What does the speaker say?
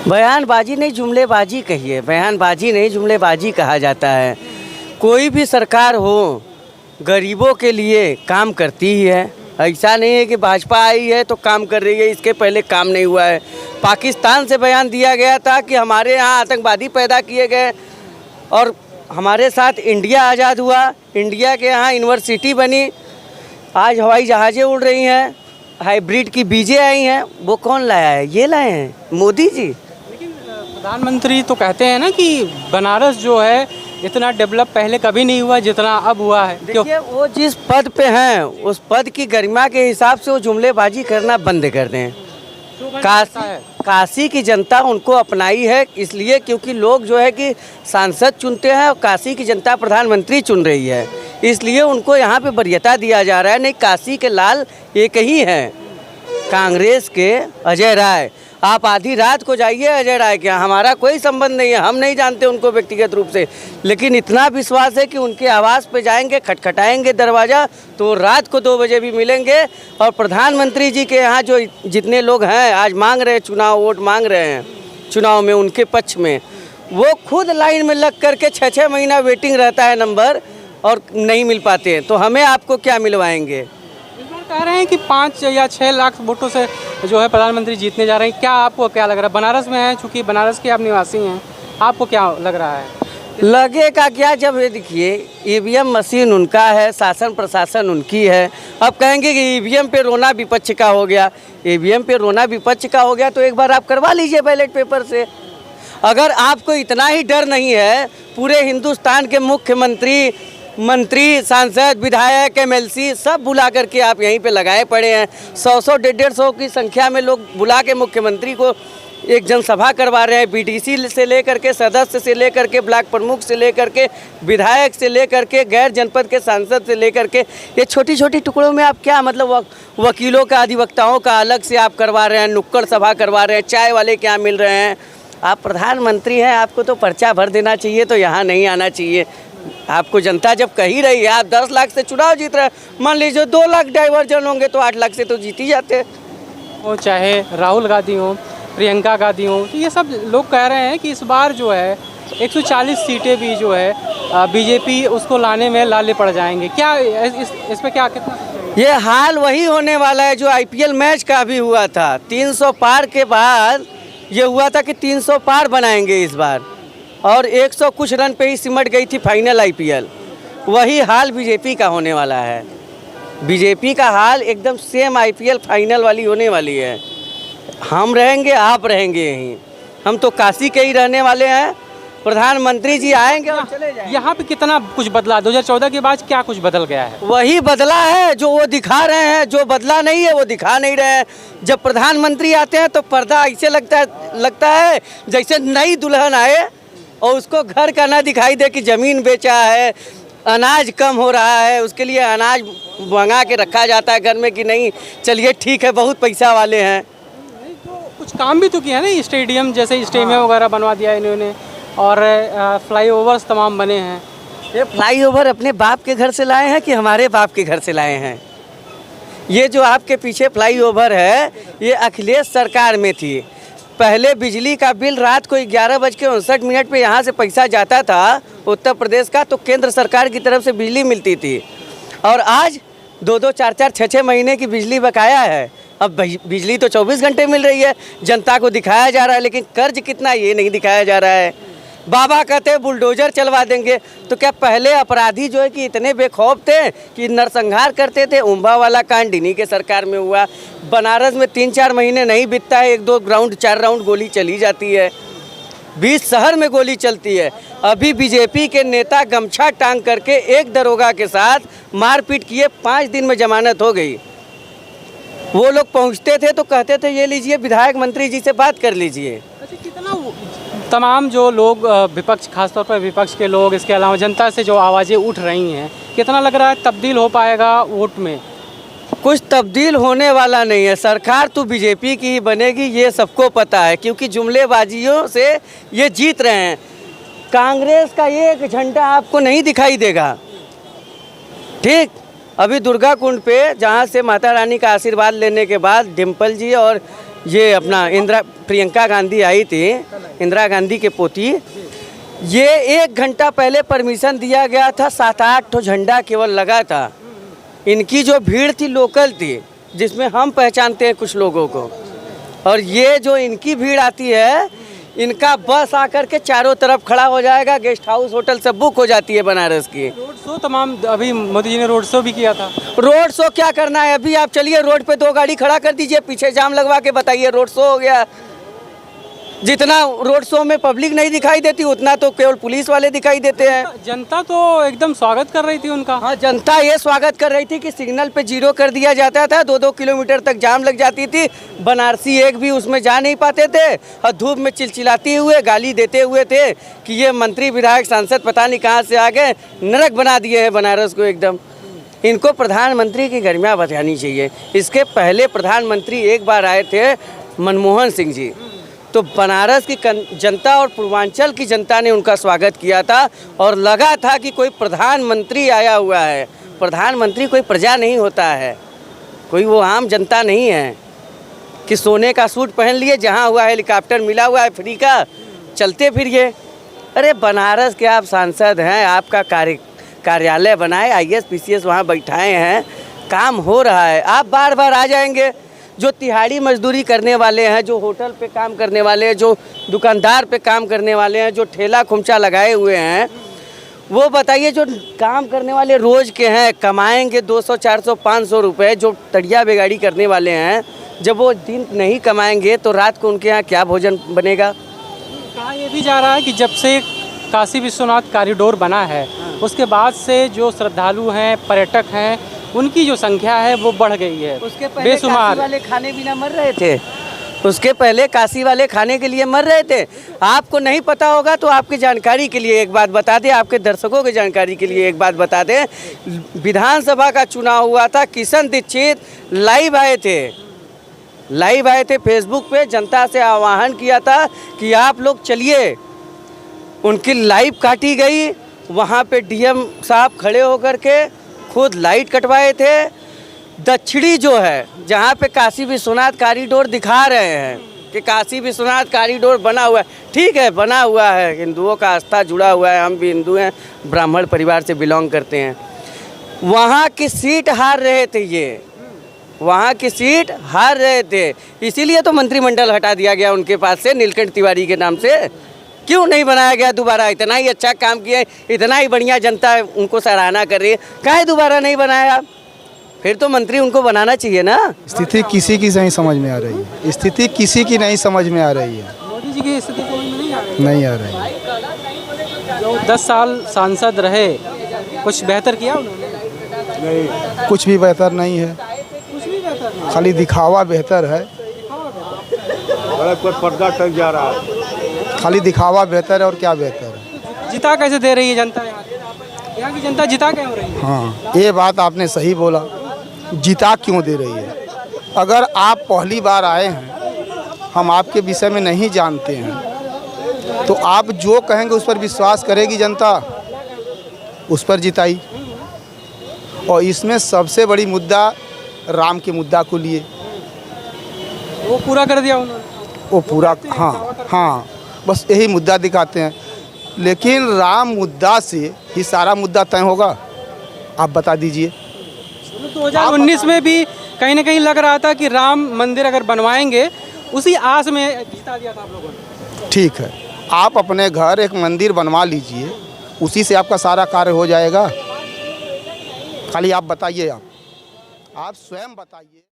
बयानबाजी नहीं जुमलेबाजी कहिए, बयानबाजी नहीं जुमलेबाजी कहा जाता है। कोई भी सरकार हो गरीबों के लिए काम करती ही है। ऐसा नहीं है कि भाजपा आई है तो काम कर रही है, इसके पहले काम नहीं हुआ है। पाकिस्तान से बयान दिया गया था कि हमारे यहाँ आतंकवादी पैदा किए गए और हमारे साथ इंडिया आज़ाद हुआ, इंडिया के यहाँ यूनिवर्सिटी बनी, आज हवाई जहाज़ें उड़ रही हैं, हाइब्रिड की बीजें आई हैं। वो कौन लाया है? ये लाए हैं मोदी जी। लेकिन प्रधानमंत्री तो कहते हैं ना कि बनारस जो है इतना डेवलप पहले कभी नहीं हुआ जितना अब हुआ है। देखिए वो जिस पद पे हैं उस पद की गरिमा के हिसाब से वो जुमलेबाजी करना बंद कर दें। काशी की जनता उनको अपनाई है इसलिए क्योंकि लोग जो है कि सांसद चुनते हैं और काशी की जनता प्रधानमंत्री चुन रही है, इसलिए उनको यहाँ पे वरीयता दिया जा रहा है। नहीं, काशी के लाल एक ही हैं, कांग्रेस के अजय राय। आप आधी रात को जाइए अजय राय के यहाँ, हमारा कोई संबंध नहीं है, हम नहीं जानते उनको व्यक्तिगत रूप से, लेकिन इतना विश्वास है कि उनके आवास पे जाएंगे, खटखटाएंगे दरवाज़ा तो रात को 2 बजे भी मिलेंगे। और प्रधानमंत्री जी के यहाँ जो जितने लोग हैं आज मांग रहे हैं चुनाव, वोट मांग रहे हैं चुनाव में उनके पक्ष में, वो खुद लाइन में लग करके 6-6 महीना वेटिंग रहता है नंबर और नहीं मिल पाते हैं, तो हमें आपको क्या मिलवाएंगे। कह रहे हैं कि 5 या 6 लाख वोटों से जो है प्रधानमंत्री जीतने जा रहे हैं। क्या आपको क्या लग रहा है? बनारस में है, चूंकि बनारस के आप निवासी हैं, आपको क्या लग रहा है? लगेगा क्या, जब ये देखिए ईवीएम मशीन उनका है, शासन प्रशासन उनकी है। अब कहेंगे कि ईवीएम पे रोना विपक्ष का हो गया, ईवीएम पे रोना विपक्ष का हो गया तो एक बार आप करवा लीजिए बैलेट पेपर से। अगर आपको इतना ही डर नहीं है, पूरे हिंदुस्तान के मुख्यमंत्री, मंत्री, सांसद, विधायक, एमएलसी सब बुला करके आप यहीं पे लगाए पड़े हैं। 100-100, 150-150 की संख्या में लोग बुला के मुख्यमंत्री को एक जनसभा करवा रहे हैं। बीडीसी से लेकर के सदस्य से लेकर के ब्लॉक प्रमुख से लेकर के विधायक से लेकर के गैर जनपद के सांसद से लेकर के, ये छोटी छोटी टुकड़ों में आप क्या मतलब वकीलों का, अधिवक्ताओं का अलग से आप करवा रहे हैं, नुक्कड़ सभा करवा रहे हैं, चाय वाले क्या मिल रहे हैं। आप प्रधानमंत्री हैं, आपको तो पर्चा भर देना चाहिए, तो यहाँ नहीं आना चाहिए। आपको जनता जब कही रही है, आप 10 लाख से चुनाव जीत रहे हैं, मान लीजिए 2 लाख डाइवर्जन होंगे तो 8 लाख से तो जीत ही जाते। वो चाहे राहुल गांधी हो, प्रियंका गांधी हो, तो ये सब लोग कह रहे हैं कि इस बार जो है 140 सीटें भी जो है बीजेपी उसको लाने में लाले पड़ जाएंगे। क्या इस पे क्या कितना? ये हाल वही होने वाला है जो आईपीएल मैच का भी हुआ था। 300 पार के बाद ये हुआ था कि 300 पार बनाएंगे इस बार, और 100 कुछ रन पे ही सिमट गई थी फाइनल आईपीएल। वही हाल बीजेपी का होने वाला है। बीजेपी का हाल एकदम सेम आईपीएल फाइनल वाली होने वाली है। हम रहेंगे, आप रहेंगे यहीं, हम तो काशी के ही रहने वाले हैं। प्रधानमंत्री जी आएंगे और चले जाएंगे। यहाँ पे कितना कुछ बदला? 2014 के बाद क्या कुछ बदल गया है? वही बदला है जो वो दिखा रहे हैं, जो बदला नहीं है वो दिखा नहीं रहे हैं। जब प्रधानमंत्री आते हैं तो पर्दा ऐसे लगता है जैसे नई दुल्हन आए और उसको घर का ना दिखाई दे कि ज़मीन बेचा है, अनाज कम हो रहा है, उसके लिए अनाज मंगा के रखा जाता है घर में कि नहीं चलिए ठीक है बहुत पैसा वाले हैं। तो कुछ काम भी तो किया है ना, स्टेडियम जैसे स्टेडियम वगैरह बनवा दिया इन्होंने, और फ्लाईओवर्स तमाम बने हैं। ये फ्लाईओवर अपने बाप के घर से लाए हैं कि हमारे बाप के घर से लाए हैं? ये जो आपके पीछे फ्लाईओवर है ये अखिलेश सरकार में थी। पहले बिजली का बिल रात को 11:59 पे यहाँ से पैसा जाता था उत्तर प्रदेश का, तो केंद्र सरकार की तरफ से बिजली मिलती थी, और आज 2-2, 4-4, 6-6 महीने की बिजली बकाया है। अब बिजली तो 24 घंटे मिल रही है, जनता को दिखाया जा रहा है, लेकिन कर्ज कितना ये नहीं दिखाया जा रहा है। बाबा कहते हैं बुलडोजर चलवा देंगे, तो क्या पहले अपराधी जो है कि इतने बेखौफ थे कि नरसंहार करते थे? उम्बा वाला कांड इन्हीं के सरकार में हुआ। बनारस में 3-4 महीने नहीं बीतता है 1-2 राउंड 4 राउंड गोली चली जाती है। 20 शहर में गोली चलती है। अभी बीजेपी के नेता गमछा टांग करके एक दरोगा के साथ मारपीट किए, 5 दिन में जमानत हो गई। वो लोग पहुंचते थे तो कहते थे ये लीजिए विधायक मंत्री जी से बात कर लीजिए। अच्छा, कितना तमाम जो लोग विपक्ष, खासतौर पर विपक्ष के लोग, इसके अलावा जनता से जो आवाज़ें उठ रही हैं, कितना लग रहा है तब्दील हो पाएगा वोट में? कुछ तब्दील होने वाला नहीं है। सरकार तो बीजेपी की ही बनेगी, ये सबको पता है, क्योंकि जुमलेबाजियों से ये जीत रहे हैं। कांग्रेस का एक झंडा आपको नहीं दिखाई देगा। ठीक, अभी दुर्गा कुंड पे जहाँ से माता रानी का आशीर्वाद लेने के बाद डिम्पल जी और ये अपना प्रियंका गांधी आई थी, इंदिरा गांधी के पोती, ये 1 घंटा पहले परमिशन दिया गया था, 7-8 ठो झंडा केवल लगा था। इनकी जो भीड़ थी लोकल थी, जिसमें हम पहचानते हैं कुछ लोगों को, और ये जो इनकी भीड़ आती है, इनका बस आकर के चारों तरफ खड़ा हो जाएगा, गेस्ट हाउस होटल सब बुक हो जाती है बनारस की। रोड शो तमाम, अभी मोदी जी ने रोड शो भी किया था। रोड शो क्या करना है, अभी आप चलिए रोड पे 2 गाड़ी खड़ा कर दीजिए, पीछे जाम लगवा के बताइए रोड शो हो गया। जितना रोड शो में पब्लिक नहीं दिखाई देती, उतना तो केवल पुलिस वाले दिखाई देते हैं। जनता तो एकदम स्वागत कर रही थी उनका। हाँ, जनता ये स्वागत कर रही थी कि सिग्नल पे 0 कर दिया जाता था, 2-2 किलोमीटर तक जाम लग जाती थी, बनारसी एक भी उसमें जा नहीं पाते थे, और धूप में चिलचिलाते हुए गाली देते हुए थे कि ये मंत्री विधायक सांसद पता नहीं कहाँ से आ गए, नरक बना दिए हैं बनारस को एकदम। इनको प्रधानमंत्री की गरिमा बचानी चाहिए। इसके पहले प्रधानमंत्री एक बार आए थे, मनमोहन सिंह जी, तो बनारस की जनता और पूर्वांचल की जनता ने उनका स्वागत किया था, और लगा था कि कोई प्रधानमंत्री आया हुआ है। प्रधानमंत्री कोई प्रजा नहीं होता है, कोई वो आम जनता नहीं है कि सोने का सूट पहन लिए, जहाँ हुआ हेलीकॉप्टर मिला हुआ है फ्री का, चलते फिरिए। अरे बनारस के आप सांसद हैं, आपका कार्यालय बनाए, IAS PCS वहाँ बैठाए हैं, काम हो रहा है, आप बार बार आ जाएंगे। जो तिहाड़ी मजदूरी करने वाले हैं, जो होटल पे काम करने वाले हैं, जो दुकानदार पे काम करने वाले हैं, जो ठेला खुमचा लगाए हुए हैं, वो बताइए, जो काम करने वाले रोज़ के हैं, कमाएंगे 200, 400, 500 रुपये, जो तड़िया बेगाड़ी करने वाले हैं, जब वो दिन नहीं कमाएंगे तो रात को उनके यहाँ क्या भोजन बनेगा। कहा ये भी जा रहा है कि जब से काशी विश्वनाथ कॉरिडोर बना है, उसके बाद से जो श्रद्धालु हैं, पर्यटक हैं, उनकी जो संख्या है वो बढ़ गई है। उसके पहले बेशुमार काशी वाले खाने बिना मर रहे थे, उसके पहले काशी वाले खाने के लिए मर रहे थे। आपको नहीं पता होगा तो आपकी जानकारी के लिए एक बात बता दें, आपके दर्शकों की जानकारी के लिए एक बात बता दें, विधानसभा का चुनाव हुआ था, किशन दीक्षित लाइव आए थे फेसबुक पे, जनता से आह्वान किया था कि आप लोग चलिए। उनकी लाइव काटी गई, वहाँ पे DM साहब खड़े होकर के खुद लाइट कटवाए थे। दक्षिणी जो है, जहाँ पे काशी विश्वनाथ कॉरिडोर दिखा रहे हैं कि काशी विश्वनाथ कॉरिडोर बना हुआ है, ठीक है बना हुआ है, हिंदुओं का आस्था जुड़ा हुआ है, हम भी हिंदू हैं, ब्राह्मण परिवार से बिलोंग करते हैं। वहाँ की सीट हार रहे थे, वहाँ की सीट हार रहे थे, इसीलिए तो मंत्रिमंडल हटा दिया गया उनके पास से, नीलकंठ तिवारी के नाम से। क्यों नहीं बनाया गया दोबारा? इतना ही अच्छा काम किया, इतना ही बढ़िया जनता उनको सराहना कर रही है, काहे दोबारा नहीं बनाया? फिर तो मंत्री उनको बनाना चाहिए ना। स्थिति किसी की नहीं समझ में आ रही है, स्थिति किसी की नहीं समझ में आ रही है। मोदी जी की स्थिति समझ में नहीं आ रही? नहीं आ रही है। जो 10 साल सांसद रहे, कुछ बेहतर किया उन्होंने? नहीं, कुछ भी बेहतर नहीं है, कुछ भी बेहतर नहीं। खाली दिखावा बेहतर है। कोई पर्दा टक जा रहा है, खाली दिखावा बेहतर है, और क्या बेहतर है। जिता कैसे दे रही है जनता? यहाँ की जनता जिता क्यों हो रही है? हाँ, ये बात आपने सही बोला, जिता क्यों दे रही है? अगर आप पहली बार आए हैं, हम आपके विषय में नहीं जानते हैं, तो आप जो कहेंगे उस पर विश्वास करेगी जनता, उस पर जिताई। और इसमें सबसे बड़ी मुद्दा राम के मुद्दा को लिए, वो पूरा कर दिया उन्होंने। वो पूरा, हाँ, बस यही मुद्दा दिखाते हैं। लेकिन राम मुद्दा से ही सारा मुद्दा तय होगा? आप बता दीजिए। 2019 में भी कहीं ना कहीं लग रहा था कि राम मंदिर अगर बनवाएंगे, उसी आस में जिता दिया था आप लोगों ने। ठीक है, आप अपने घर एक मंदिर बनवा लीजिए, उसी से आपका सारा कार्य हो जाएगा। खाली आप बताइए, आप स्वयं बताइए।